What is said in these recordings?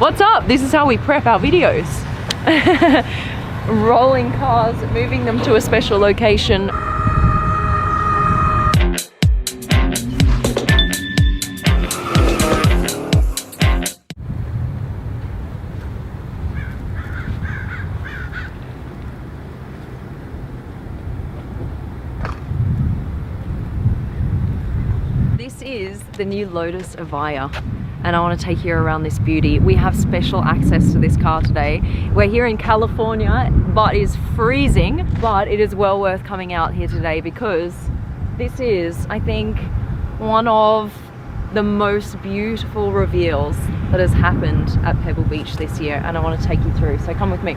What's up? This is how we prep our videos. Rolling cars, moving them to a special location. This is the new Lotus Evija, and I want to take you around this beauty. We have special access to this car today. We're here in California, but it's freezing, but it is well worth coming out here today because this is, I think, one of the most beautiful reveals that has happened at Pebble Beach this year, and I want to take you through, so come with me.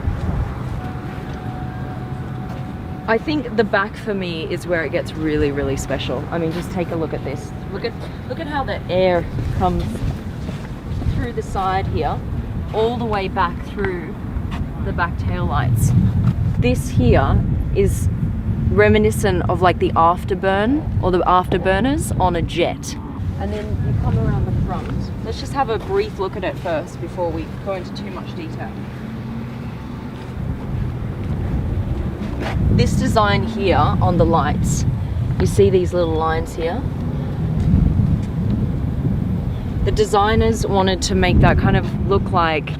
I think the back for me is where it gets really, really special. I mean, just take a look at this. Look at how the air comes through the side here, all the way back through the back tail lights. This here is reminiscent of like the afterburn or the afterburners on a jet. And then you come around the front. Let's just have a brief look at it first before we go into too much detail. This design here on the lights, you see these little lines here? The designers wanted to make that kind of look like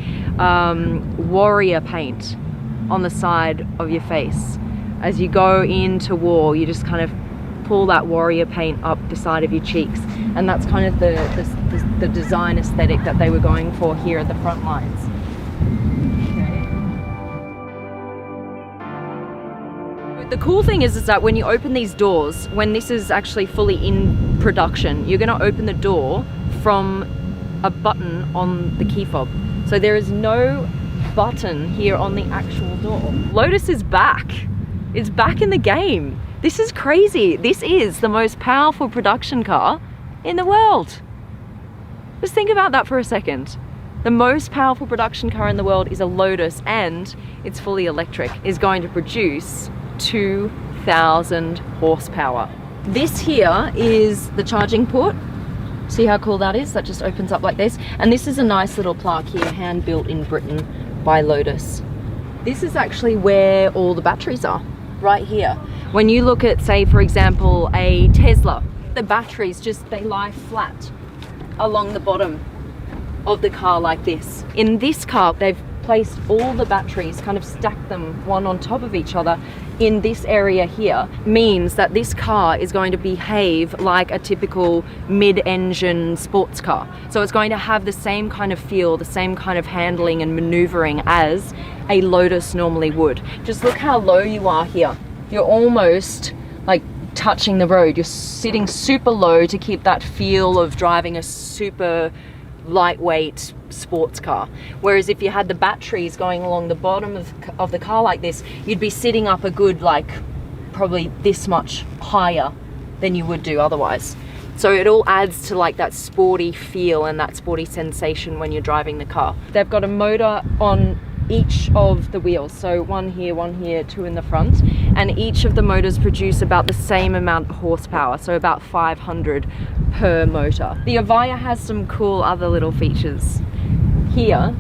warrior paint on the side of your face. As you go into war, you just kind of pull that warrior paint up the side of your cheeks, and that's kind of the design aesthetic that they were going for here at the front lines. The cool thing is that when you open these doors, when this is actually fully in production, you're going to open the door from a button on the key fob. So there is no button here on the actual door. Lotus is back. It's back in the game. This is crazy. This is the most powerful production car in the world. Just think about that for a second. The most powerful production car in the world is a Lotus, and it's fully electric. Is going to produce 2,000 horsepower. This here is the charging port. See how cool that is? That just opens up like this. And this is a nice little plaque here, hand built in Britain by Lotus. This is actually where all the batteries are, right here. When you look at, say, for example, a Tesla, the batteries just, they lie flat along the bottom of the car like this. In this car, they've placed all the batteries, kind of stacked them one on top of each other in this area here. Means that this car is going to behave like a typical mid-engine sports car. So it's going to have the same kind of feel, the same kind of handling and maneuvering as a Lotus normally would. Just look how low you are here. You're almost like touching the road. You're sitting super low to keep that feel of driving a super lightweight sports car. Whereas if you had the batteries going along the bottom of the car like this, you'd be sitting up a good, like, probably this much higher than you would do otherwise. So it all adds to like that sporty feel and that sporty sensation when you're driving the car. They've got a motor on each of the wheels, so one here, two in the front, and each of the motors produce about the same amount of horsepower, so about 500 per motor. The Evija has some cool other little features. Here,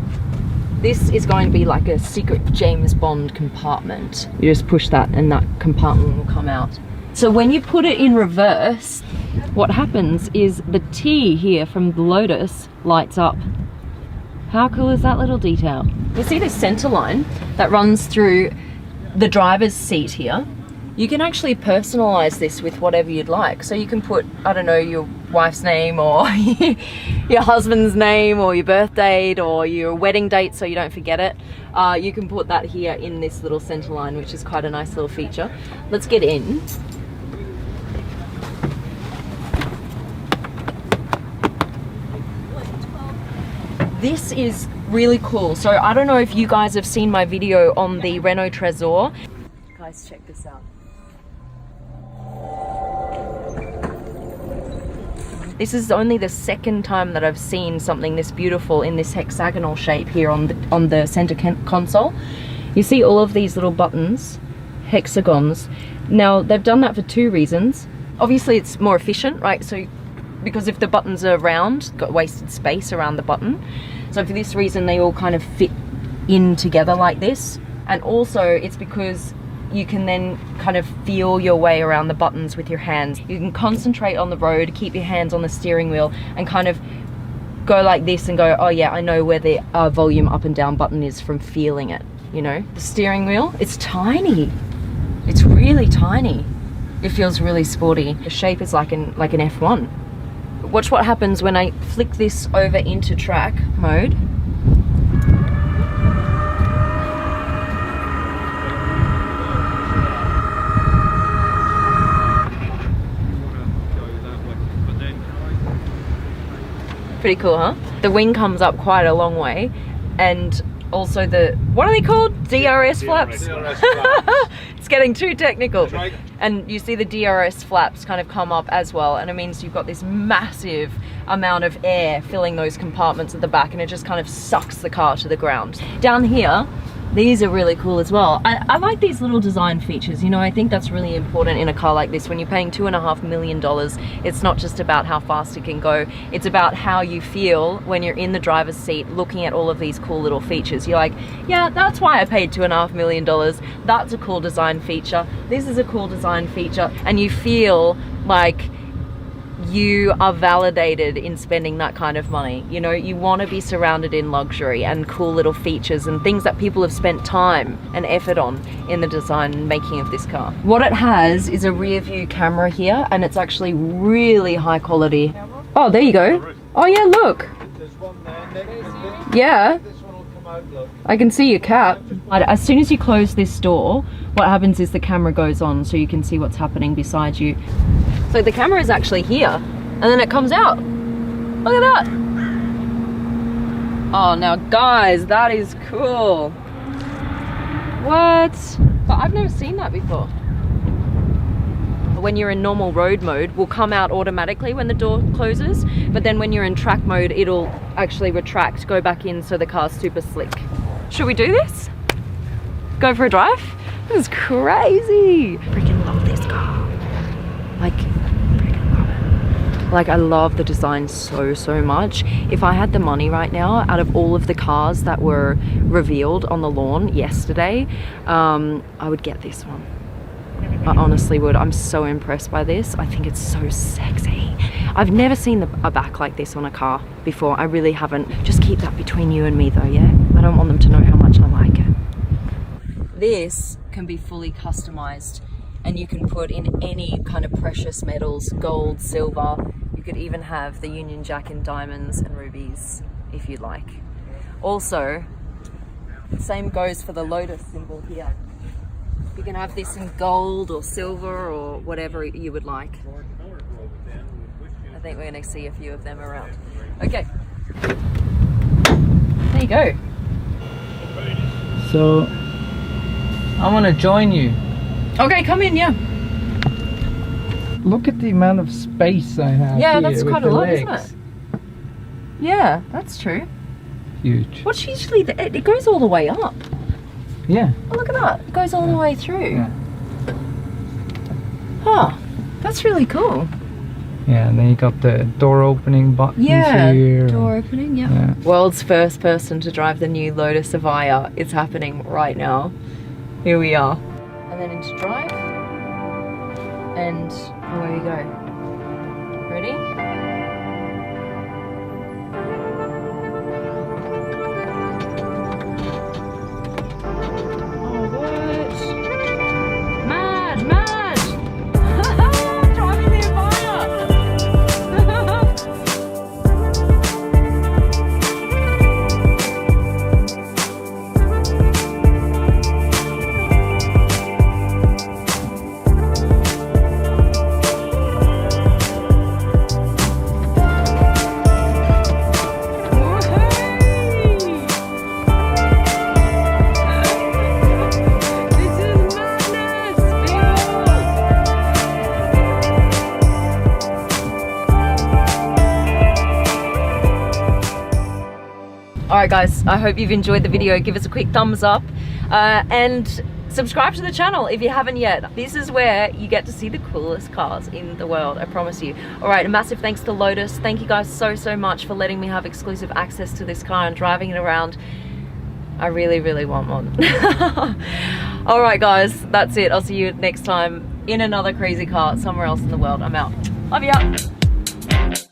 this is going to be like a secret James Bond compartment. You just push that and that compartment will come out. So when you put it in reverse, what happens is the T here from the Lotus lights up. How cool is that little detail? You see this center line that runs through the driver's seat here? You can actually personalize this with whatever you'd like. So you can put, I don't know, your wife's name or your husband's name or your birth date or your wedding date so you don't forget it. You can put that here in this little center line, which is quite a nice little feature. Let's get in. This is really cool. So I don't know if you guys have seen my video on the Renault Trezor. Guys, check this out. This is only the second time that I've seen something this beautiful in this hexagonal shape here on the center console. You see all of these little buttons, hexagons. Now they've done that for two reasons. Obviously it's more efficient, right? So because if the buttons are round, got wasted space around the button. So for this reason, they all kind of fit in together like this. And also it's because you can then kind of feel your way around the buttons with your hands. You can concentrate on the road, keep your hands on the steering wheel, and kind of go like this and go, oh yeah, I know where the volume up and down button is from feeling it, you know? The steering wheel, it's tiny. It's really tiny. It feels really sporty. The shape is like an F1. Watch what happens when I flick this over into track mode. Pretty cool, huh? The wing comes up quite a long way, and also the, what are they called? DRS flaps? DRS flaps. It's getting too technical. Right. And you see the DRS flaps kind of come up as well, and it means you've got this massive amount of air filling those compartments at the back, and it just kind of sucks the car to the ground. Down here, these are really cool as well. I like these little design features, you know. I think that's really important in a car like this. When you're paying $2.5 million, it's not just about how fast it can go, it's about how you feel when you're in the driver's seat looking at all of these cool little features. You're like, yeah, that's why I paid $2.5 million. That's a cool design feature. This is a cool design feature. And you feel like you are validated in spending that kind of money. You know, you want to be surrounded in luxury and cool little features and things that people have spent time and effort on in the design and making of this car. What it has is a rear view camera here, and it's actually really high quality. Oh, there you go. Oh yeah, look. There's one there. Yeah. This one will come out, look. I can see your cap. As soon as you close this door, what happens is the camera goes on so you can see what's happening beside you. So the camera is actually here, and then it comes out. Look at that. Oh, now guys, that is cool. What? But I've never seen that before. When you're in normal road mode, will come out automatically when the door closes, but then when you're in track mode, it'll actually retract, go back in, so the car's super slick. Should we do this? Go for a drive? This is crazy. Freaking love this car. Like, I love the design so much. If I had the money right now, out of all of the cars that were revealed on the lawn yesterday, I would get this one. I honestly would. I'm so impressed by this. I think it's so sexy. I've never seen a back like this on a car before. I really haven't. Just keep that between you and me though, yeah? I don't want them to know how much I like it. This can be fully customized, and you can put in any kind of precious metals, gold, silver. You could even have the Union Jack in diamonds and rubies if you'd like. Also, the same goes for the Lotus symbol here. You can have this in gold or silver or whatever you would like. I think we're going to see a few of them around. Okay. There you go. So, I want to join you. Okay, come in, yeah. Look at the amount of space I have. Yeah, here that's with quite the a lot, legs. isn't it? Yeah, that's true. Huge. What's usually it goes all the way up. Yeah. Oh, look at that. It goes all the way through. Yeah. Huh. That's really cool. Yeah, and then you got the door opening buttons here. Door opening, yeah. World's first person to drive the new Lotus Evija. It's happening right now. Here we are. And then into drive. And away you go. Ready? Alright guys, I hope you've enjoyed the video. Give us a quick thumbs up and subscribe to the channel if you haven't yet. This is where you get to see the coolest cars in the world, I promise you. All right, a massive thanks to Lotus. Thank you guys so much for letting me have exclusive access to this car and driving it around. I really want one. All right guys, that's it. I'll see you next time in another crazy car somewhere else in the world. I'm out. Love ya.